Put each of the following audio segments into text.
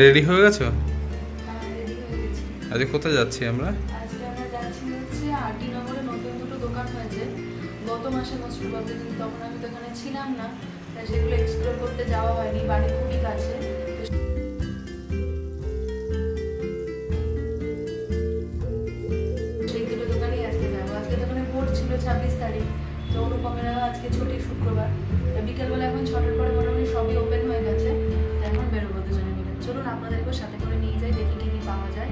Ready হয়ে গেছো? আজকে কোথায় যাচ্ছি আমরা? আজকে আমরা যাচ্ছি হচ্ছে আরডি নগরে নতুন দুটো দোকান হয়েছে গত মাসে মোস্ট প্রবাবলি, কিন্তু তখন আমি তো এখানে ছিলাম না, তাই সেগুলো এক্সপ্লোর করতে যাওয়া হয়নি, বাড়ি খুবই কাছে। সেই দুটো দোকানেই আজকে যাবো। আজকে দোকানে ভোট ছিল 26 তারিখ, তো অনুপমেরা আজকে ছুটি শুক্রবার, বিকেলবেলা এখন 6টার পরে মোটামুটি সবই ওপেন হয়ে গেছে, এখন বেরোবো দুজনে মিলে। চলুন আপনাদেরকেও সাথে করে নিয়ে যাই, দেখি কি কি পাওয়া যায়।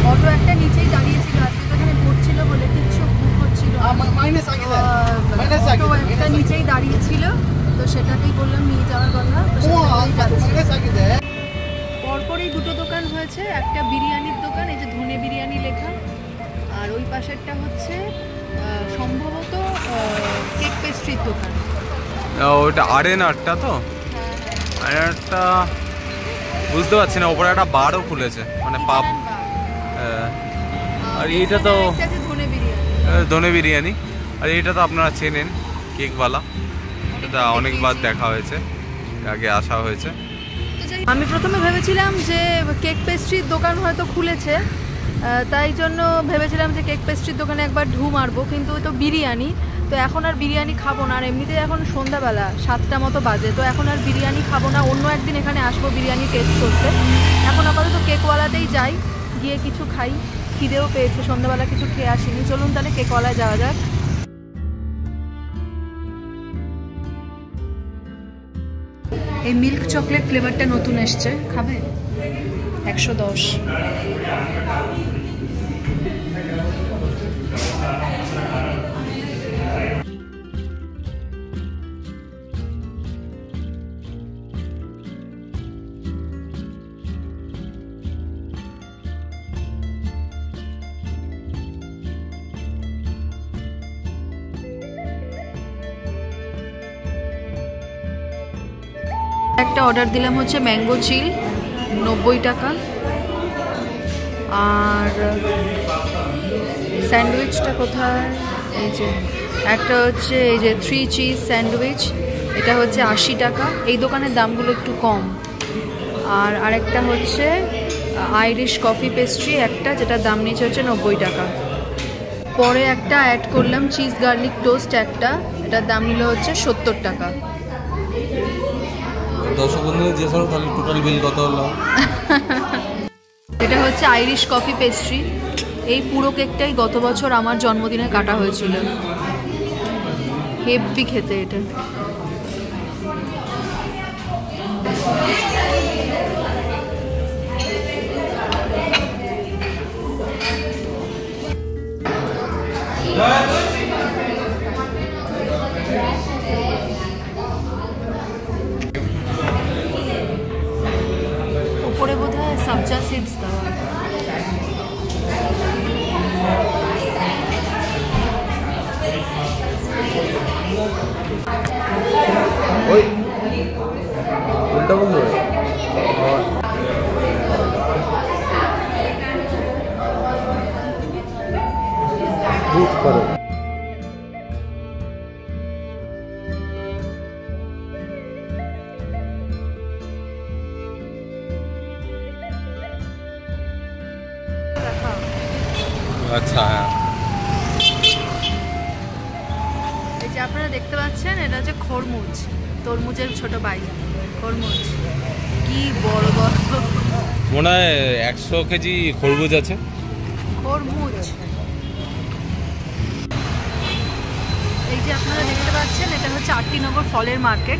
অটো একটা নিচেই দাঁড়িয়েছিল, আজকে তো এখানে ভোট ছিল বলে কিচ্ছু বুক হচ্ছিল, অটো একটা নিচেই দাঁড়িয়েছিল, তো সেটাতেই বললাম নিয়ে যাওয়ার কথা। পরপরই দুটো দোকান হয়েছে, একটা বিরিয়ানির দোকান, এই যে ধনে বিরিয়ানি লেখা, আর ওই পাশেরটা হচ্ছে সম্ভবত কেক পেস্ট্রির দোকান। ওইটা আরএনআরটা তো? আরএনআরটা বুঝতে পারছি না, ওপরে একটা বারও খুলেছে, মানে পাব। আর এইটা তো ধনে বিরিয়ানি, আর এইটা তো আপনারা চেনেন, কেকওয়ালা, এটা অনেকবার দেখা হয়েছে, আগে আসা হয়েছে। আমি প্রথমে ভেবেছিলাম যে কেক পেস্ট্রির দোকান হয়তো খুলেছে, তাই জন্য ভেবেছিলাম যে কেক পেস্ট্রির দোকানে একবার ঢু মারবো, কিন্তু তো বিরিয়ানি, তো এখন আর বিরিয়ানি খাবো না। আর এমনিতে এখন সন্ধ্যাবেলা 7টা মতো বাজে, তো এখন আর বিরিয়ানি খাবো না, অন্য একদিন এখানে আসবো বিরিয়ানি টেস্ট করতে। এখন আপাতত কেকওয়ালাতেই যাই, গিয়ে কিছু খাই, খিদেও পেয়েছে, সন্ধ্যাবেলা কিছু খেয়ে আসিনি। চলুন তাহলে কেকওয়ালায় যাওয়া যাক। এই মিল্ক চকলেট ফ্লেভারটা নতুন এসছে, খাবে? 110। একটা অর্ডার দিলাম হচ্ছে ম্যাঙ্গো চিল, 90 টাকা। আর স্যান্ডউইচটা কোথায়? এই যে একটা হচ্ছে এই যে 3 চিজ স্যান্ডউইচ, এটা হচ্ছে 80 টাকা। এই দোকানের দামগুলো একটু কম। আর আরেকটা হচ্ছে আইরিশ কফি পেস্ট্রি একটা, যেটার দাম নিচে হচ্ছে 90 টাকা। পরে একটা অ্যাড করলাম চিজ গার্লিক টোস্ট একটা, এটার দাম নিল হচ্ছে 70 টাকা। টোটাল বিল কত হলো? এটা হচ্ছে আইরিশ কফি পেস্ট্রি। এই পুরো কেকটাই গত বছর আমার জন্মদিনে কাটা হয়েছিল, হেভি খেতে এটা। উপরে বোধহয় সাবজা সিডস দেওয়া। ওই কোনটা বলবো? বুট করো। আচ্ছা, এই যে আপনারা দেখতে পাচ্ছেন, এটা হচ্ছে খরমুজ, তরমুজের ছোট ভাই খরমুজ। কি বড় বড়, মনে হয় 100 কেজি খরমুজ আছে। খরমুজ। এই যে আপনারা দেখতে পাচ্ছেন, এটা হচ্ছে আরটি নগর ফলের মার্কেট।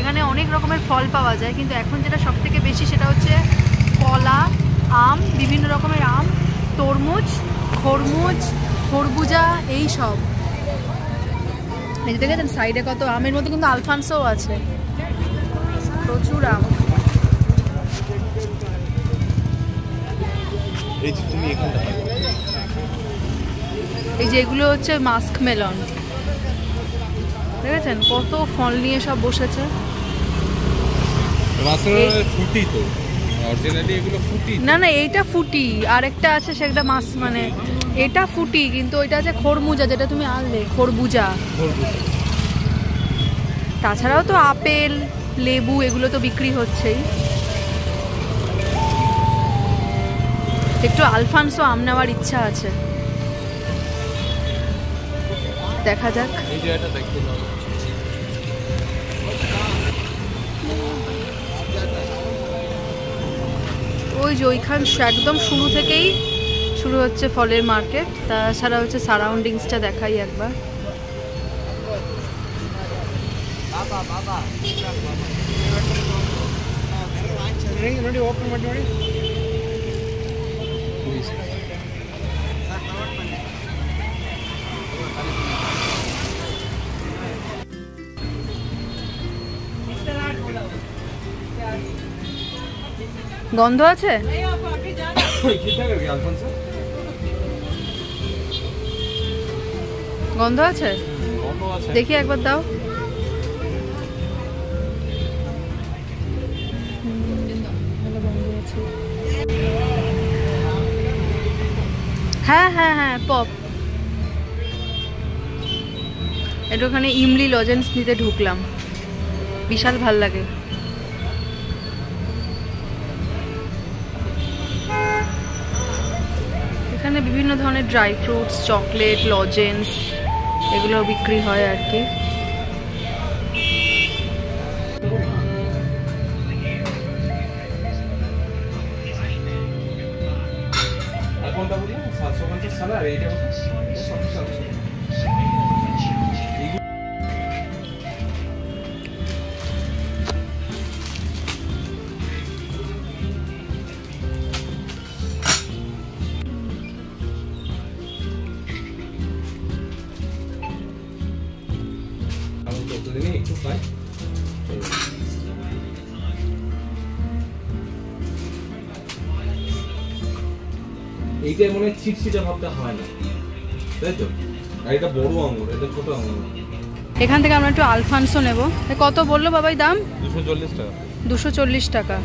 এখানে অনেক রকমের ফল পাওয়া যায়, কিন্তু এখন যেটা সব থেকে বেশি সেটা হচ্ছে কলা, আম, বিভিন্ন রকমের আম, তরমুজ, খরমুজ, খরবুজা, এই সব। এই যে দেখেছেন সাইডে কত আমের মধ্যে কিন্তু আলফানসোও আছে, প্রচুর আম। এই যে এগুলো হচ্ছে মাস্ক মেলন, দেখেছেন কত ফল নিয়ে সব বসেছে। না না, এইটা ফুটি, আর একটা আছে সেটা মাছ, মানে এটা ফুটি, কিন্তু ওইটা আছে খরমুজা, যেটা তুমি আনলে খরবুজা। তাছাড়াও তো আপেল, লেবু, এগুলো তো বিক্রি হচ্ছেই। একটু আলফানসো আম নেওয়ার ইচ্ছা আছে, দেখা যাক। ওই যে ওইখান একদম শুরু থেকেই শুরু হচ্ছে ফলের মার্কেট, তাছাড়া হচ্ছে সারাউন্ডিংসটা দেখাই একবার। গন্ধ আছে? গন্ধ আছে, দেখি একবার দাও। হ্যাঁ হ্যাঁ হ্যাঁ, পপ। একটুখানি ইমলি লজেন্স নিতে ঢুকলাম, বিশাল ভাল লাগে। এখানে বিভিন্ন ধরনের ড্রাই ফ্রুটস, চকলেট, লজেন্স এগুলো বিক্রি হয় আর কি। এইটা মনে চিটচিটা ভাবটা হয় না, তাই তো? আর এটা বড় আঙুর, এটা ছোট আঙুর। এখান থেকে আমরা একটু আলফানসো নেব। কত বললো বাবাই দাম? 240 টাকা। 240 টাকা।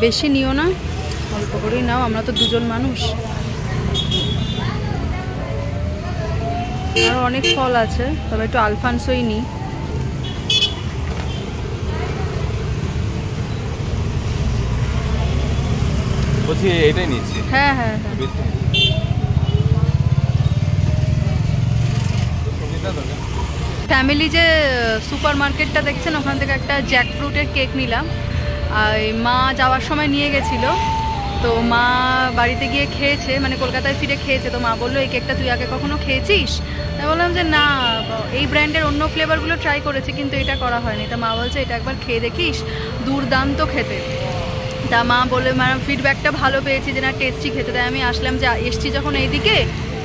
বেশি নিও না, অল্প করেই নাও, আমরা তো দুজন মানুষ। আরও অনেক ফল আছে, তবে একটু আলফানসোই নিই। বলছি এটাই নিচ্ছি। হ্যাঁ হ্যাঁ হ্যাঁ। ফ্যামিলি যে সুপার মার্কেটটা দেখছেন, ওখান থেকে একটা জ্যাকফ্রুটের কেক নিলাম। আর মা যাওয়ার সময় নিয়ে গেছিল, তো মা বাড়িতে গিয়ে খেয়েছে, মানে কলকাতায় ফিরে খেয়েছে। তো মা বললো এই কেকটা তুই আগে কখনো খেয়েছিস? আমি বললাম যে না, এই ব্র্যান্ডের অন্য ফ্লেভারগুলো ট্রাই করেছি কিন্তু এটা করা হয়নি। তা মা বলছে এটা একবার খেয়ে দেখিস, দুর্দান্ত খেতে। তা মা বলে মানে ফিডব্যাকটা ভালো পেয়েছি যে না টেস্টি খেতে। তাই আমি আসলাম যে এসছি যখন এইদিকে,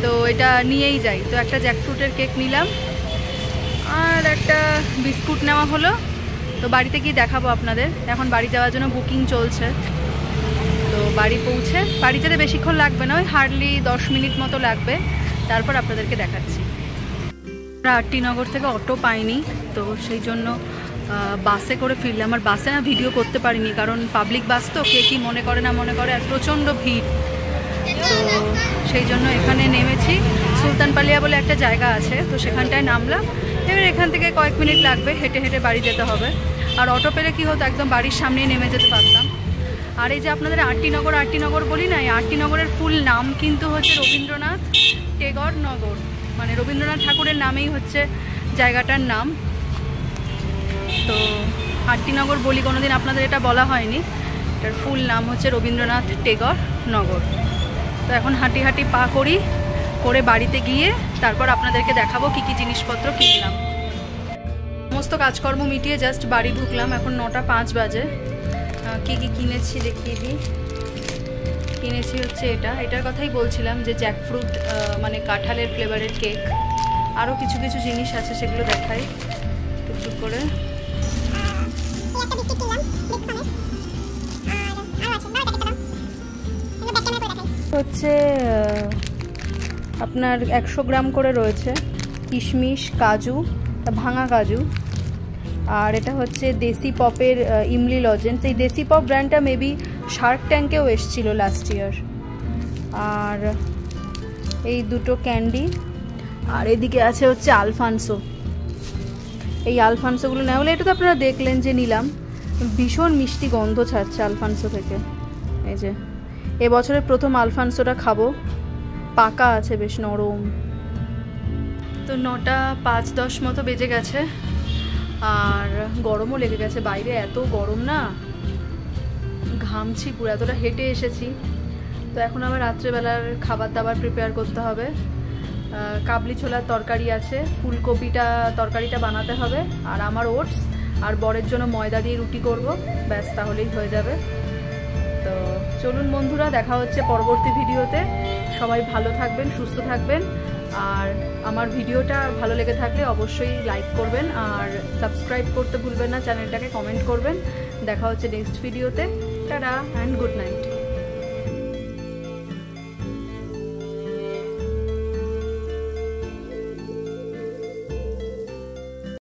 তো এটা নিয়েই যাই। তো একটা জ্যাকফ্রুটের কেক নিলাম আর একটা বিস্কুট নেওয়া হলো। তো বাড়িতে গিয়ে দেখাবো আপনাদের। এখন বাড়ি যাওয়ার জন্য বুকিং চলছে। তো বাড়ি পৌঁছে, বাড়ি যেতে বেশিক্ষণ লাগবে না, ওই হার্ডলি 10 মিনিট মতো লাগবে, তারপর আপনাদেরকে দেখাচ্ছি। আমরা আরটিনগর থেকে অটো পাইনি, তো সেই জন্য বাসে করে ফিরলাম। আর বাসে না ভিডিও করতে পারিনি, কারণ পাবলিক বাস তো, কে কী মনে করে না মনে করে, আর প্রচণ্ড ভিড়। তো সেই জন্য এখানে নেমেছি। সুলতানপালিয়া বলে একটা জায়গা আছে, তো সেখানটায় নামলাম। এবার এখান থেকে কয়েক মিনিট লাগবে, হেঁটে হেঁটে বাড়ি যেতে হবে। আর অটো পেলে কী হতো, একদম বাড়ির সামনেই নেমে যেতে পারতাম। আর এই যে আপনাদের আরটিনগর বলি না, এই আরটিনগরের ফুল নাম কিন্তু হচ্ছে রবীন্দ্রনাথ টেগর নগর, মানে রবীন্দ্রনাথ ঠাকুরের নামেই হচ্ছে জায়গাটার নাম। তো আরটিনগর বলি কোনোদিন আপনাদের এটা বলা হয়নি, এটার ফুল নাম হচ্ছে রবীন্দ্রনাথ টেগর নগর। তো এখন হাঁটি হাঁটি পা করি, করে বাড়িতে গিয়ে তারপর আপনাদেরকে দেখাবো কী কী জিনিসপত্র কিনলাম। সমস্ত কাজকর্ম মিটিয়ে জাস্ট বাড়ি ঢুকলাম, এখন 9টা 5 বাজে। কী কী কিনেছি দেখিয়ে দিই। কিনেছি হচ্ছে এটার কথাই বলছিলাম যে জ্যাকফ্রুট, মানে কাঁঠালের ফ্লেভারের কেক। আরও কিছু কিছু জিনিস আছে, সেগুলো দেখাই একটু করে। হচ্ছে আপনার 100 গ্রাম করে রয়েছে কিশমিশ, কাজু, ভাঙা কাজু। আর এটা হচ্ছে দেশি পপের ইমলি লজেন্স। এই দেশি পপ ব্র্যান্ডটা মেবি শার্ক ট্যাঙ্কেও এসেছিল লাস্ট ইয়ার। আর এই দুটো ক্যান্ডি। আর এদিকে আছে হচ্ছে আলফানসো। এই আলফানসোগুলো নেওয়া হলে, এটা তো আপনারা দেখলেন যে নিলাম, ভীষণ মিষ্টি গন্ধ ছাড়ছে আলফানসো থেকে। এই যে এবছরের প্রথম আলফানসোটা খাবো, পাকা আছে, বেশ নরম। তো 9টা 5-10 মতো বেজে গেছে, আর গরমও লেগে গেছে, বাইরে এত গরম না, ঘামছি পুরো, এতটা হেঁটে এসেছি। তো এখন আবার রাত্রেবেলার খাবার দাবার প্রিপেয়ার করতে হবে। কাবলি ছোলার তরকারি আছে, ফুলকপিটা তরকারিটা বানাতে হবে, আর আমার ওটস, আর বরের জন্য ময়দা দিয়ে রুটি করব, ব্যাস তাহলেই হয়ে যাবে। তো চলুন বন্ধুরা, দেখা হচ্ছে পরবর্তী ভিডিওতে। সবাই ভালো থাকবেন, সুস্থ থাকবেন, আর আমার ভিডিওটা ভালো লেগে থাকলে অবশ্যই লাইক করবেন, আর সাবস্ক্রাইব করতে ভুলবেন না চ্যানেলটাকে, কমেন্ট করবেন। দেখা হচ্ছে নেক্সট ভিডিওতে। Tata and good night.